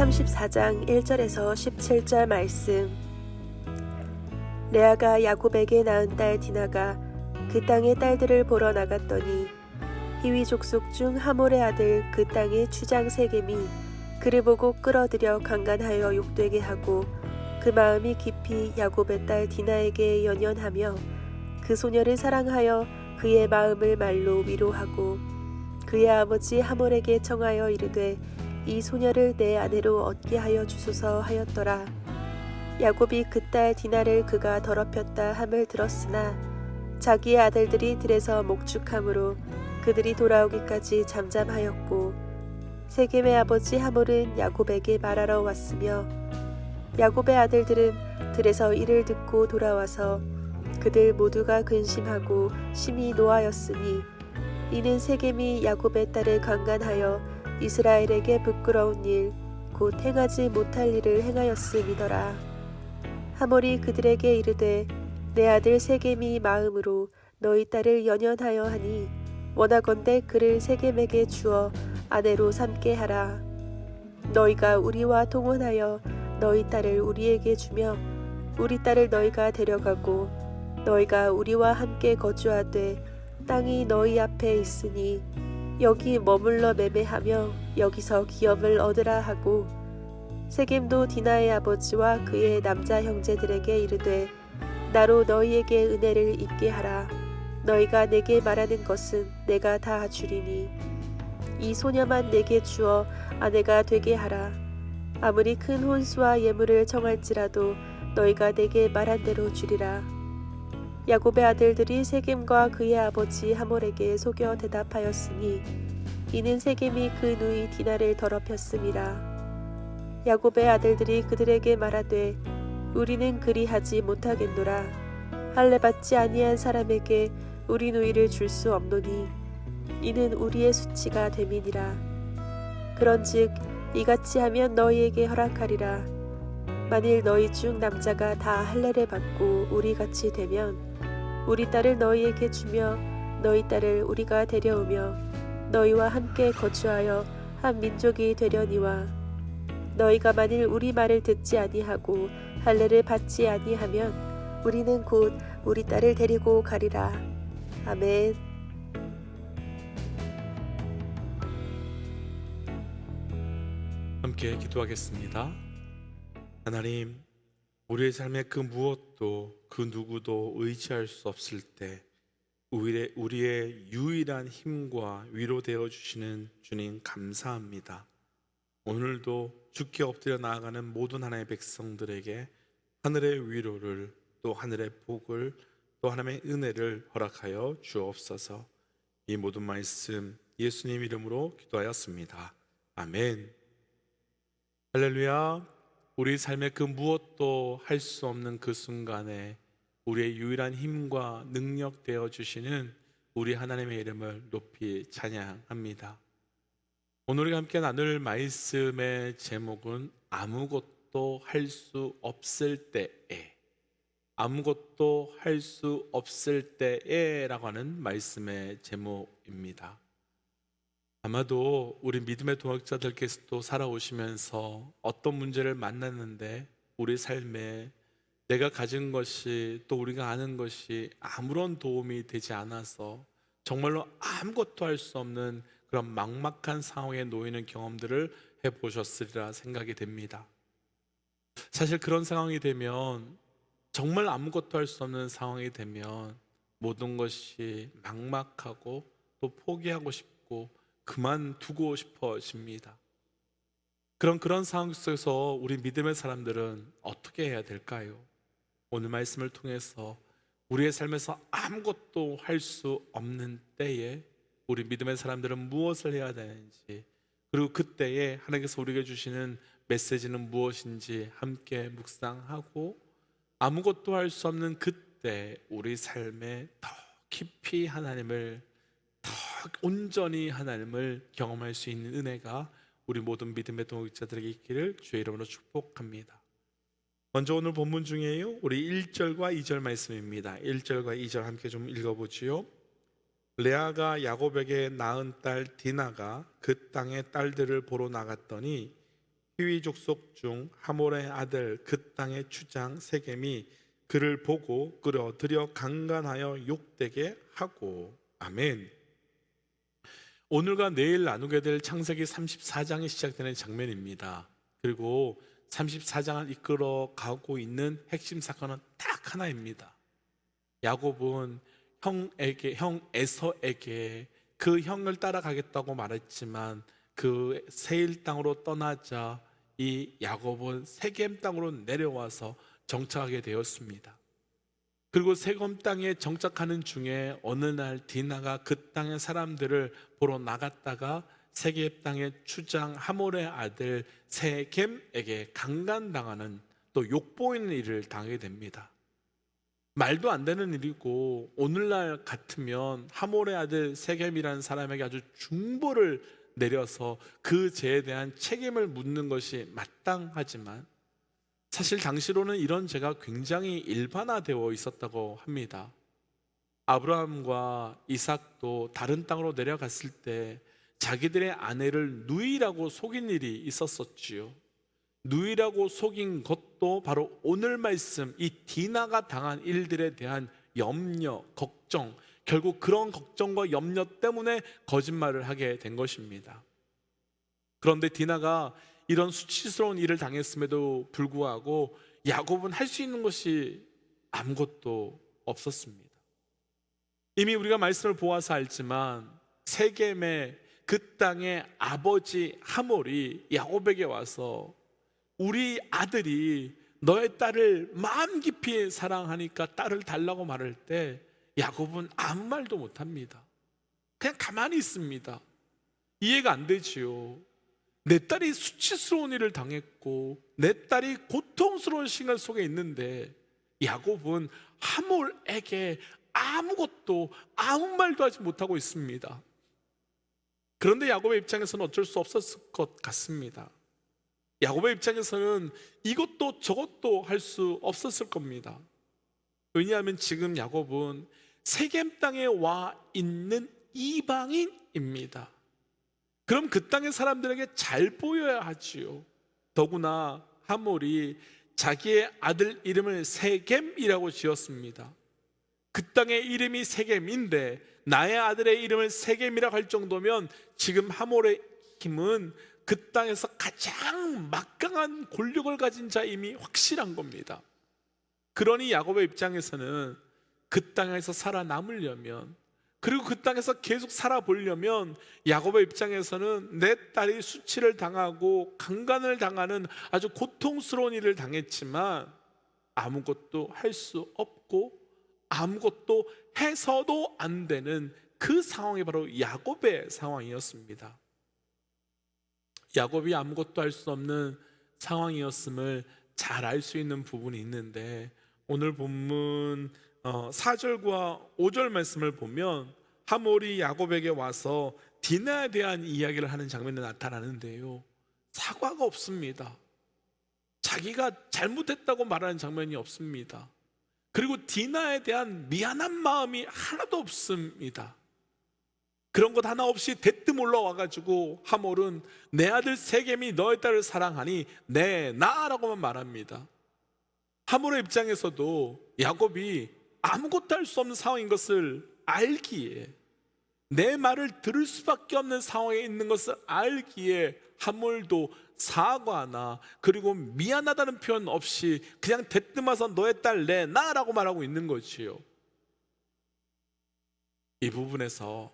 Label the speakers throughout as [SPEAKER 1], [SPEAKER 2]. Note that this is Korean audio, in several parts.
[SPEAKER 1] 34장 1절에서 17절 말씀. 레아가 야곱에게 낳은 딸 디나가 그 땅의 딸들을 보러 나갔더니 히위 족속 중 하몰의 아들 그 땅의 추장 세겜이 그를 보고 끌어들여 강간하여 욕되게 하고 그 마음이 깊이 야곱의 딸 디나에게 연연하며 그 소녀를 사랑하여 그의 마음을 말로 위로하고 그의 아버지 하몰에게 청하여 이르되 이 소녀를 내 아내로 얻게 하여 주소서 하였더라. 야곱이 그 딸 디나를 그가 더럽혔다 함을 들었으나 자기의 아들들이 들에서 목축함으로 그들이 돌아오기까지 잠잠하였고 세겜의 아버지 하몰은 야곱에게 말하러 왔으며 야곱의 아들들은 들에서 이를 듣고 돌아와서 그들 모두가 근심하고 심히 노하였으니 이는 세겜이 야곱의 딸을 강간하여 이스라엘에게 부끄러운 일 곧 행하지 못할 일을 행하였음이더라. 하몰이 그들에게 이르되 내 아들 세겜이 마음으로 너희 딸을 연연하여 하니 원하건대 그를 세겜에게 주어 아내로 삼게 하라. 너희가 우리와 동원하여 너희 딸을 우리에게 주며 우리 딸을 너희가 데려가고 너희가 우리와 함께 거주하되 땅이 너희 앞에 있으니 여기 머물러 매매하며 여기서 기업을 얻으라 하고 세겜도 디나의 아버지와 그의 남자 형제들에게 이르되 나로 너희에게 은혜를 입게 하라. 너희가 내게 말하는 것은 내가 다 주리니 이 소녀만 내게 주어 아내가 되게 하라. 아무리 큰 혼수와 예물을 청할지라도 너희가 내게 말한 대로 주리라. 야곱의 아들들이 세겜과 그의 아버지 하몰에게 속여 대답하였으니 이는 세겜이 그 누이 디나를 더럽혔음이라. 야곱의 아들들이 그들에게 말하되 우리는 그리하지 못하겠노라. 할례 받지 아니한 사람에게 우리 누이를 줄 수 없노니 이는 우리의 수치가 됨이니라. 그런즉 이같이 하면 너희에게 허락하리라. 만일 너희 중 남자가 다 할례를 받고 우리같이 되면 우리 딸을 너희에게 주며 너희 딸을 우리가 데려오며 너희와 함께 거주하여 한 민족이 되려니와 너희가 만일 우리 말을 듣지 아니하고 할례를 받지 아니하면 우리는 곧 우리 딸을 데리고 가리라. 아멘.
[SPEAKER 2] 함께 기도하겠습니다. 하나님, 우리의 삶의 그 무엇도 그 누구도 의지할 수 없을 때 우리의 유일한 힘과 위로 되어 주시는 주님 감사합니다. 오늘도 주께 엎드려 나아가는 모든 하나님의 백성들에게 하늘의 위로를 또 하늘의 복을 또 하나님의 은혜를 허락하여 주옵소서. 이 모든 말씀 예수님 이름으로 기도하였습니다. 아멘. 할렐루야. 우리 삶의 그 무엇도 할 수 없는 그 순간에 우리의 유일한 힘과 능력 되어 주시는 우리 하나님의 이름을 높이 찬양합니다. 오늘 우리가 함께 나눌 말씀의 제목은 아무것도 할 수 없을 때에, 아무것도 할 수 없을 때에 라고 하는 말씀의 제목입니다. 아마도 우리 믿음의 동역자들께서도 살아오시면서 어떤 문제를 만났는데 우리 삶에 내가 가진 것이 또 우리가 아는 것이 아무런 도움이 되지 않아서 정말로 아무것도 할 수 없는 그런 막막한 상황에 놓이는 경험들을 해보셨으리라 생각이 됩니다. 사실 그런 상황이 되면, 정말 아무것도 할 수 없는 상황이 되면 모든 것이 막막하고 또 포기하고 싶고 그만두고 싶어집니다. 그런 상황 속에서 우리 믿음의 사람들은 어떻게 해야 될까요? 오늘 말씀을 통해서 우리의 삶에서 아무것도 할 수 없는 때에 우리 믿음의 사람들은 무엇을 해야 되는지, 그리고 그때에 하나님께서 우리에게 주시는 메시지는 무엇인지 함께 묵상하고, 아무것도 할 수 없는 그때 우리 삶에 더 깊이 하나님을, 더 온전히 하나님을 경험할 수 있는 은혜가 우리 모든 믿음의 동역자들에게 있기를 주의 이름으로 축복합니다. 먼저 오늘 본문 중에요, 우리 1절과 2절 말씀입니다. 1절과 2절 함께 좀 읽어보지요. 레아가 야곱에게 낳은 딸 디나가 그 땅의 딸들을 보러 나갔더니 히위 족속 중 하몰의 아들 그 땅의 주장 세겜이 그를 보고 끌어들여 강간하여 욕되게 하고. 아멘. 오늘과 내일 나누게 될 창세기 34장이 시작되는 장면입니다. 그리고 34장을 이끌어 가고 있는 핵심 사건은 딱 하나입니다. 야곱은 형 에서에게 그 형을 따라가겠다고 말했지만 그 세일 땅으로 떠나자 이 야곱은 세겜 땅으로 내려와서 정착하게 되었습니다. 그리고 세겜 땅에 정착하는 중에 어느 날 디나가 그 땅의 사람들을 보러 나갔다가 세겜 땅의 추장 하몰의 아들 세겜에게 강간당하는, 또 욕보이는 일을 당하게 됩니다. 말도 안 되는 일이고 오늘날 같으면 하몰의 아들 세겜이라는 사람에게 아주 중보를 내려서 그 죄에 대한 책임을 묻는 것이 마땅하지만 사실 당시로는 이런 죄가 굉장히 일반화되어 있었다고 합니다. 아브라함과 이삭도 다른 땅으로 내려갔을 때 자기들의 아내를 누이라고 속인 일이 있었었지요. 누이라고 속인 것도 바로 오늘 말씀 이 디나가 당한 일들에 대한 염려, 걱정, 결국 그런 걱정과 염려 때문에 거짓말을 하게 된 것입니다. 그런데 디나가 이런 수치스러운 일을 당했음에도 불구하고 야곱은 할 수 있는 것이 아무것도 없었습니다. 이미 우리가 말씀을 보아서 알지만 세겜의 그 땅의 아버지 하몰이 야곱에게 와서 우리 아들이 너의 딸을 마음 깊이 사랑하니까 딸을 달라고 말할 때 야곱은 아무 말도 못합니다. 그냥 가만히 있습니다. 이해가 안 되지요. 내 딸이 수치스러운 일을 당했고 내 딸이 고통스러운 시간 속에 있는데 야곱은 하몰에게 아무것도 아무 말도 하지 못하고 있습니다. 그런데 야곱의 입장에서는 어쩔 수 없었을 것 같습니다. 야곱의 입장에서는 이것도 저것도 할 수 없었을 겁니다. 왜냐하면 지금 야곱은 세겜 땅에 와 있는 이방인입니다. 그럼 그 땅의 사람들에게 잘 보여야 하지요. 더구나 하몰이 자기의 아들 이름을 세겜이라고 지었습니다. 그 땅의 이름이 세겜인데 나의 아들의 이름을 세겜이라고 할 정도면 지금 하몰의 힘은 그 땅에서 가장 막강한 권력을 가진 자임이 확실한 겁니다. 그러니 야곱의 입장에서는 그 땅에서 살아남으려면, 그리고 그 땅에서 계속 살아보려면 야곱의 입장에서는 내 딸이 수치를 당하고 강간을 당하는 아주 고통스러운 일을 당했지만 아무것도 할 수 없고 아무것도 해서도 안 되는 그 상황이 바로 야곱의 상황이었습니다. 야곱이 아무것도 할 수 없는 상황이었음을 잘 알 수 있는 부분이 있는데 오늘 본문 4절과 5절 말씀을 보면 하몰이 야곱에게 와서 디나에 대한 이야기를 하는 장면이 나타나는데요, 사과가 없습니다. 자기가 잘못했다고 말하는 장면이 없습니다. 그리고 디나에 대한 미안한 마음이 하나도 없습니다. 그런 것 하나 없이 대뜸 올라와가지고 하몰은 내 아들 세겜이 너의 딸을 사랑하니 내놔라고만 말합니다. 하몰의 입장에서도 야곱이 아무것도 할 수 없는 상황인 것을 알기에, 내 말을 들을 수밖에 없는 상황에 있는 것을 알기에 하몰도 사과나 그리고 미안하다는 표현 없이 그냥 대뜸 와서 너의 딸 내놔라고 말하고 있는 것이요. 이 부분에서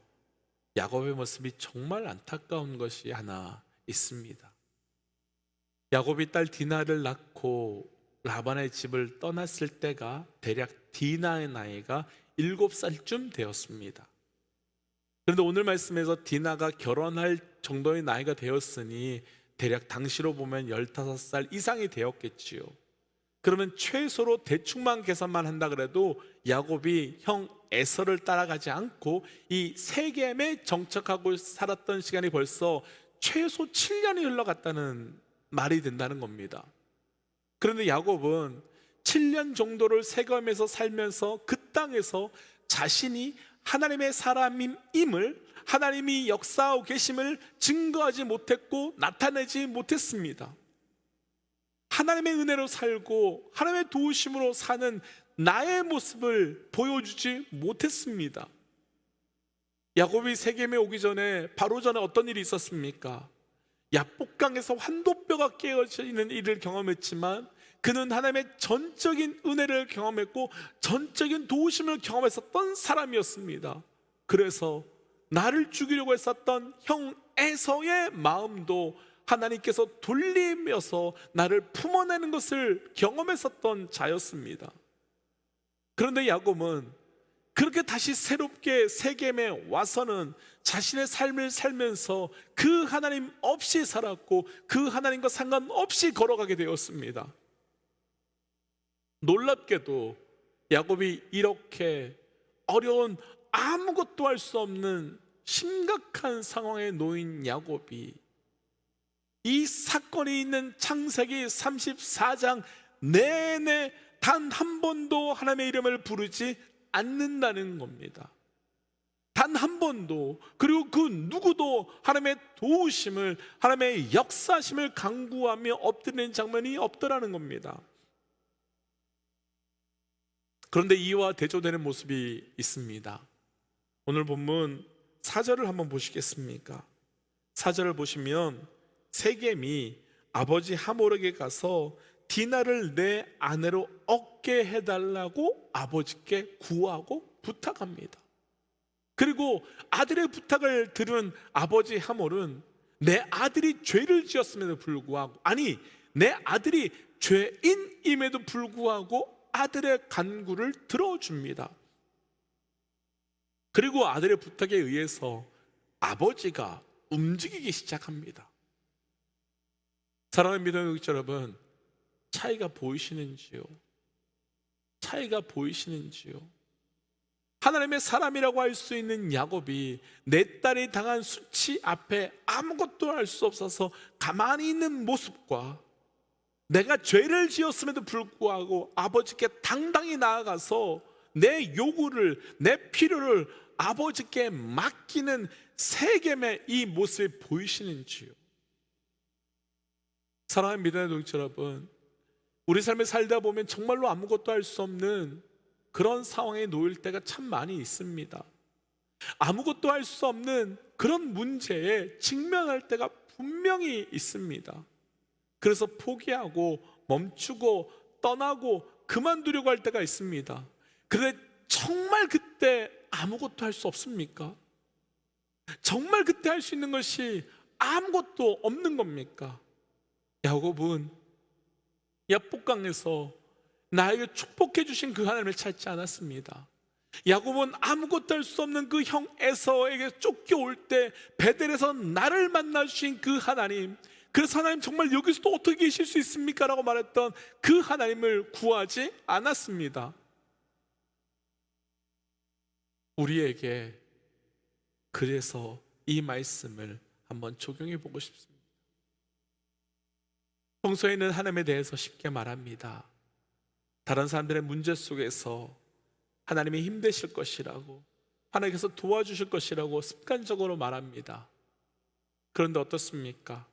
[SPEAKER 2] 야곱의 모습이 정말 안타까운 것이 하나 있습니다. 야곱이 딸 디나를 낳고 라반의 집을 떠났을 때가 대략 디나의 나이가 7살쯤 되었습니다. 그런데 오늘 말씀에서 디나가 결혼할 정도의 나이가 되었으니 대략 당시로 보면 15살 이상이 되었겠지요. 그러면 최소로 대충만 계산만 한다 그래도 야곱이 형 에서를 따라가지 않고 이 세겜에 정착하고 살았던 시간이 벌써 최소 7년이 흘러갔다는 말이 된다는 겁니다. 그런데 야곱은 7년 정도를 세겜에서 살면서 그 땅에서 자신이 하나님의 사람임을, 하나님이 역사하고 계심을 증거하지 못했고 나타내지 못했습니다. 하나님의 은혜로 살고 하나님의 도우심으로 사는 나의 모습을 보여주지 못했습니다. 야곱이 세겜에 오기 전에 바로 전에 어떤 일이 있었습니까? 야복강에서 환도뼈가 깨어지는 일을 경험했지만 그는 하나님의 전적인 은혜를 경험했고 전적인 도우심을 경험했었던 사람이었습니다. 그래서 나를 죽이려고 했었던 형 에서의 마음도 하나님께서 돌리면서 나를 품어내는 것을 경험했었던 자였습니다. 그런데 야곱은 그렇게 다시 새롭게 세겜에 와서는 자신의 삶을 살면서 그 하나님 없이 살았고 그 하나님과 상관없이 걸어가게 되었습니다. 놀랍게도 야곱이 이렇게 어려운 아무것도 할 수 없는 심각한 상황에 놓인 야곱이 이 사건이 있는 창세기 34장 내내 단 한 번도 하나님의 이름을 부르지 않는다는 겁니다. 단 한 번도, 그리고 그 누구도 하나님의 도우심을, 하나님의 역사심을 간구하며 엎드리는 장면이 없더라는 겁니다. 그런데 이와 대조되는 모습이 있습니다. 오늘 본문 4절을 한번 보시겠습니까? 4절을 보시면 세겜이 아버지 하몰에게 가서 디나를 내 아내로 얻게 해달라고 아버지께 구하고 부탁합니다. 그리고 아들의 부탁을 들은 아버지 하몰은 내 아들이 죄를 지었음에도 불구하고, 아니 내 아들이 죄인임에도 불구하고 아들의 간구를 들어줍니다. 그리고 아들의 부탁에 의해서 아버지가 움직이기 시작합니다. 사랑하는 믿음의 여러분, 차이가 보이시는지요? 차이가 보이시는지요? 하나님의 사람이라고 할 수 있는 야곱이 내 딸이 당한 수치 앞에 아무것도 할 수 없어서 가만히 있는 모습과 내가 죄를 지었음에도 불구하고 아버지께 당당히 나아가서 내 요구를, 내 필요를 아버지께 맡기는 세겜의 이 모습이 보이시는지요? 사랑하는 믿음의 동지 여러분, 우리 삶을 살다 보면 정말로 아무것도 할 수 없는 그런 상황에 놓일 때가 참 많이 있습니다. 아무것도 할 수 없는 그런 문제에 직면할 때가 분명히 있습니다. 그래서 포기하고 멈추고 떠나고 그만두려고 할 때가 있습니다. 그런데 정말 그때 아무것도 할 수 없습니까? 정말 그때 할 수 있는 것이 아무것도 없는 겁니까? 야곱은 야복강에서 나에게 축복해 주신 그 하나님을 찾지 않았습니다. 야곱은 아무것도 할 수 없는 그 형 에서에게 쫓겨올 때 베델에서 나를 만나 주신 그 하나님, 그래서 하나님 정말 여기서도 어떻게 계실 수 있습니까? 라고 말했던 그 하나님을 구하지 않았습니다. 우리에게 그래서 이 말씀을 한번 적용해 보고 싶습니다. 평소에는 하나님에 대해서 쉽게 말합니다. 다른 사람들의 문제 속에서 하나님이 힘내실 것이라고, 하나님께서 도와주실 것이라고 습관적으로 말합니다. 그런데 어떻습니까?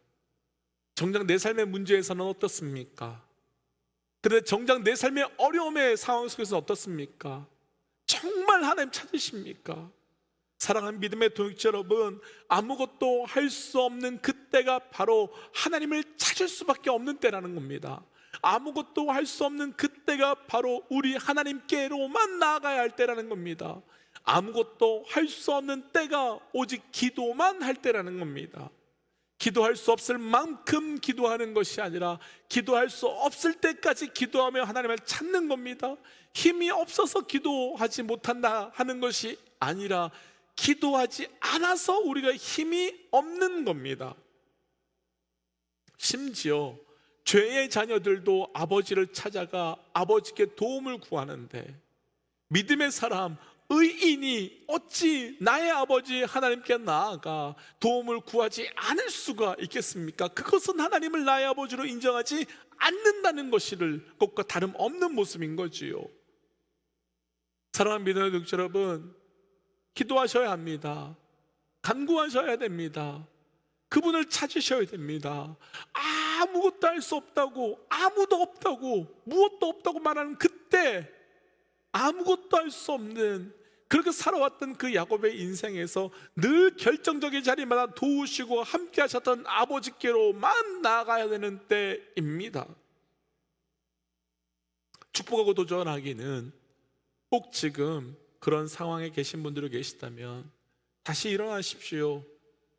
[SPEAKER 2] 정작 내 삶의 문제에서는 어떻습니까? 그런데 정작 내 삶의 어려움의 상황 속에서 어떻습니까? 정말 하나님 찾으십니까? 사랑하는 믿음의 동역자 여러분, 아무것도 할 수 없는 그때가 바로 하나님을 찾을 수밖에 없는 때라는 겁니다. 아무것도 할 수 없는 그때가 바로 우리 하나님께로만 나아가야 할 때라는 겁니다. 아무것도 할 수 없는 때가 오직 기도만 할 때라는 겁니다. 기도할 수 없을 만큼 기도하는 것이 아니라 기도할 수 없을 때까지 기도하며 하나님을 찾는 겁니다. 힘이 없어서 기도하지 못한다 하는 것이 아니라 기도하지 않아서 우리가 힘이 없는 겁니다. 심지어 죄의 자녀들도 아버지를 찾아가 아버지께 도움을 구하는데, 믿음의 사람, 의인이 어찌 나의 아버지 하나님께 나아가 도움을 구하지 않을 수가 있겠습니까? 그것은 하나님을 나의 아버지로 인정하지 않는다는 것과 다름없는 모습인 거지요. 사랑하는 믿음의 동지 여러분, 기도하셔야 합니다. 간구하셔야 됩니다. 그분을 찾으셔야 됩니다. 아무것도 할 수 없다고, 아무도 없다고, 무엇도 없다고 말하는 그때, 아무것도 할 수 없는 그렇게 살아왔던 그 야곱의 인생에서 늘 결정적인 자리마다 도우시고 함께 하셨던 아버지께로만 나아가야 되는 때입니다. 축복하고 도전하기는 꼭 지금 그런 상황에 계신 분들이 계시다면 다시 일어나십시오.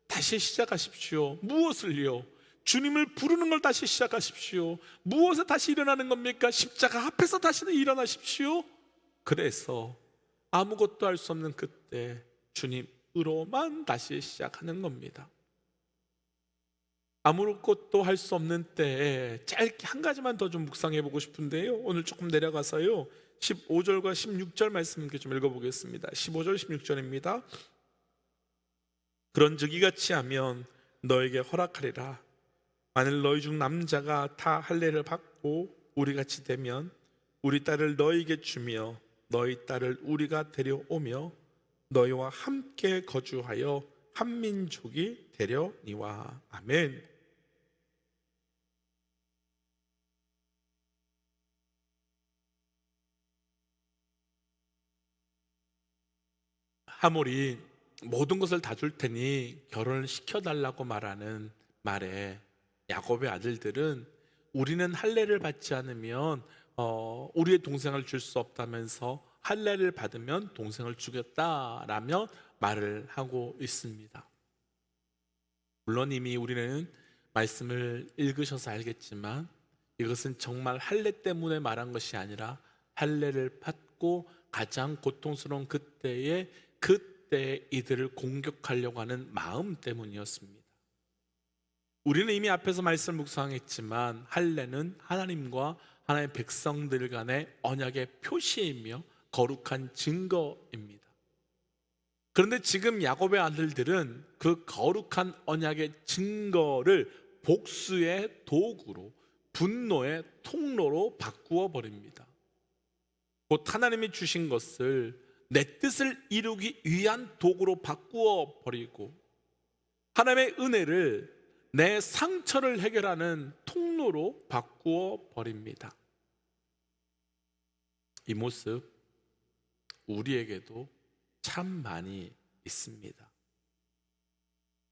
[SPEAKER 2] 다시 시작하십시오. 무엇을요? 주님을 부르는 걸 다시 시작하십시오. 무엇에 다시 일어나는 겁니까? 십자가 앞에서 다시 일어나십시오. 그래서 아무것도 할 수 없는 그때 주님으로만 다시 시작하는 겁니다. 아무것도 할 수 없는 때에 짧게 한 가지만 더 좀 묵상해 보고 싶은데요, 오늘 조금 내려가서요 15절과 16절 말씀 좀 읽어보겠습니다. 15절 16절입니다. 그런즉 이같이 하면 너에게 허락하리라. 만일 너희 중 남자가 다 할례를 받고 우리같이 되면 우리 딸을 너희에게 주며 너희 딸을 우리가 데려오며 너희와 함께 거주하여 한 민족이 되려니와. 아멘. 하물이 모든 것을 다 줄 테니 결혼을 시켜달라고 말하는 말에 야곱의 아들들은 우리는 할례를 받지 않으면 우리의 동생을 줄 수 없다면서 할례를 받으면 동생을 주겠다라며 말을 하고 있습니다. 물론 이미 우리는 말씀을 읽으셔서 알겠지만 이것은 정말 할례 때문에 말한 것이 아니라 할례를 받고 가장 고통스러운 그때 이들을 공격하려고 하는 마음 때문이었습니다. 우리는 이미 앞에서 말씀을 묵상했지만 할례는 하나님과 하나님의 백성들 간의 언약의 표시이며 거룩한 증거입니다. 그런데 지금 야곱의 아들들은 그 거룩한 언약의 증거를 복수의 도구로, 분노의 통로로 바꾸어 버립니다. 곧 하나님이 주신 것을 내 뜻을 이루기 위한 도구로 바꾸어 버리고 하나님의 은혜를 내 상처를 해결하는 통로로 바꾸어 버립니다. 이 모습 우리에게도 참 많이 있습니다.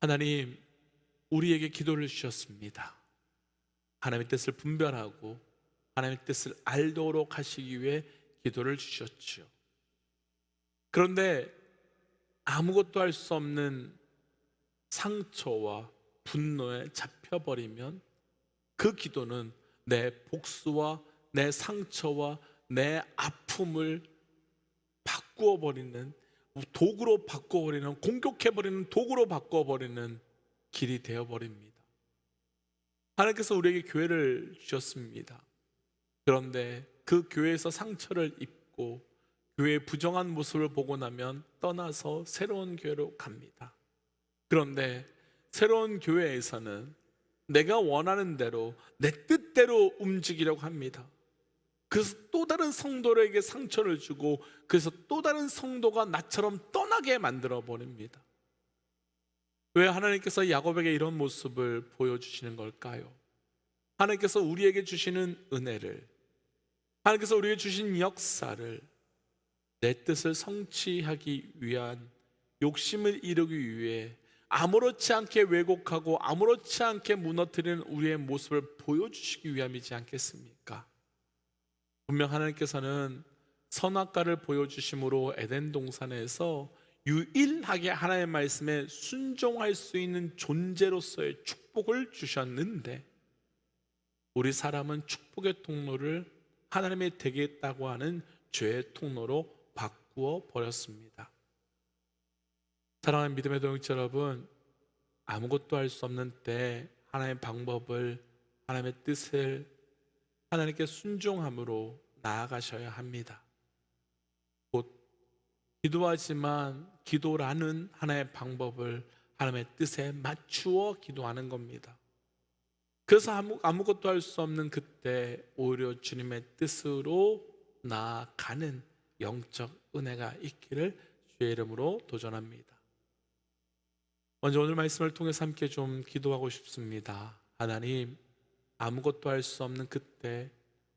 [SPEAKER 2] 하나님, 우리에게 기도를 주셨습니다. 하나님의 뜻을 분별하고 하나님의 뜻을 알도록 하시기 위해 기도를 주셨죠. 그런데 아무것도 할 수 없는 상처와 분노에 잡혀버리면 그 기도는 내 복수와 내 상처와 내 아픔을 바꾸어버리는 도구로 바꾸어버리는, 공격해버리는 도구로 바꾸어버리는 길이 되어버립니다. 하나님께서 우리에게 교회를 주셨습니다. 그런데 그 교회에서 상처를 입고 교회의 부정한 모습을 보고 나면 떠나서 새로운 교회로 갑니다. 그런데 새로운 교회에서는 내가 원하는 대로 내 뜻대로 움직이려고 합니다. 그래서 또 다른 성도에게 상처를 주고 그래서 또 다른 성도가 나처럼 떠나게 만들어 버립니다. 왜 하나님께서 야곱에게 이런 모습을 보여주시는 걸까요? 하나님께서 우리에게 주시는 은혜를, 하나님께서 우리에게 주신 역사를 내 뜻을 성취하기 위한, 욕심을 이루기 위해 아무렇지 않게 왜곡하고 아무렇지 않게 무너뜨리는 우리의 모습을 보여주시기 위함이지 않겠습니까? 분명 하나님께서는 선악과를 보여주심으로 에덴 동산에서 유일하게 하나님의 말씀에 순종할 수 있는 존재로서의 축복을 주셨는데 우리 사람은 축복의 통로를 하나님의 되겠다고 하는 죄의 통로로 바꾸어 버렸습니다. 사랑하는 믿음의 동역자 여러분, 아무것도 할 수 없는 때 하나님의 방법을, 하나님의 뜻을 하나님께 순종함으로 나아가셔야 합니다. 곧 기도하지만 기도라는 하나의 방법을 하나님의 뜻에 맞추어 기도하는 겁니다. 그래서 아무것도 할 수 없는 그때 오히려 주님의 뜻으로 나아가는 영적 은혜가 있기를 주의 이름으로 도전합니다. 먼저 오늘 말씀을 통해서 함께 좀 기도하고 싶습니다. 하나님, 아무것도 할 수 없는 그때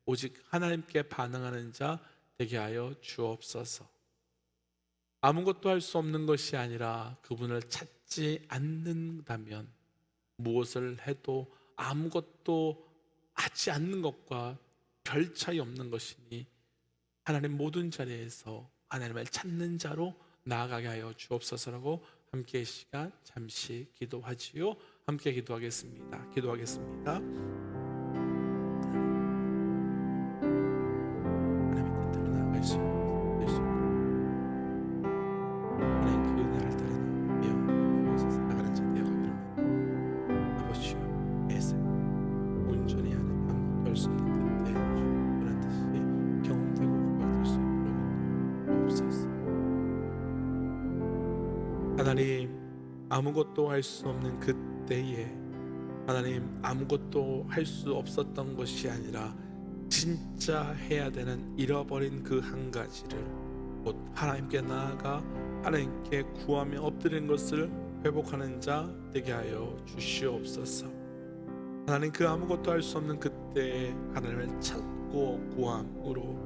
[SPEAKER 2] 오직 하나님께 반응하는 자 되게 하여 주옵소서. 아무것도 할 수 없는 것이 아니라 그분을 찾지 않는다면 무엇을 해도 아무것도 하지 않는 것과 별 차이 없는 것이니 하나님 모든 자리에서 하나님을 찾는 자로 나아가게 하여 주옵소서라고 함께 이 시간 잠시 기도하지요. 함께 기도하겠습니다. 기도하겠습니다. 하나님의 뜻대로 나아갈 수 있는 예수 하나님 그 은혜를 따라 나아가며 그곳에 살아가는 자 되어가기를 원합니다. 아버지요, 내 삶 온전히 하나님 아무것도 할 수 없는 그때 주님의 뜻이 경험되고 고백될 수 있도록 없소서. 하나님, 아무것도 할 수 없는 그때에 하나님 아무것도 할 수 없었던 것이 아니라 진짜 해야 되는 잃어버린 그 한 가지를 곧 하나님께 나아가 하나님께 구하며 엎드린 것을 회복하는 자 되게 하여 주시옵소서. 하나님, 그 아무것도 할 수 없는 그때에 하나님을 찾고 구함으로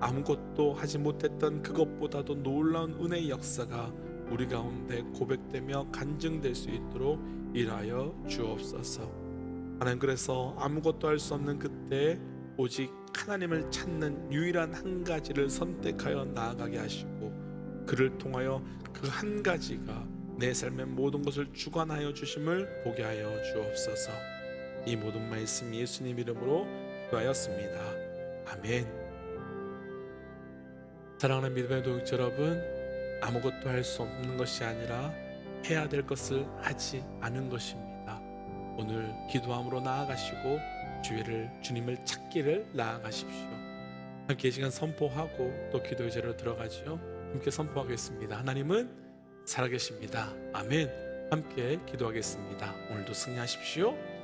[SPEAKER 2] 아무것도 하지 못했던 그것보다도 놀라운 은혜의 역사가 우리 가운데 고백되며 간증될 수 있도록 일하여 주옵소서. 하나님, 그래서 아무것도 할 수 없는 그때 오직 하나님을 찾는 유일한 한 가지를 선택하여 나아가게 하시고 그를 통하여 그 한 가지가 내 삶의 모든 것을 주관하여 주심을 보게 하여 주옵소서. 이 모든 말씀 예수님 이름으로 기도하였습니다. 아멘. 사랑하는 믿음의 동역자 여러분, 아무것도 할 수 없는 것이 아니라 해야 될 것을 하지 않은 것입니다. 오늘 기도함으로 나아가시고 주님을 찾기를 나아가십시오. 함께 이 시간 선포하고 또 기도의 자리로 들어가지요. 함께 선포하겠습니다. 하나님은 살아계십니다. 아멘. 함께 기도하겠습니다. 오늘도 승리하십시오.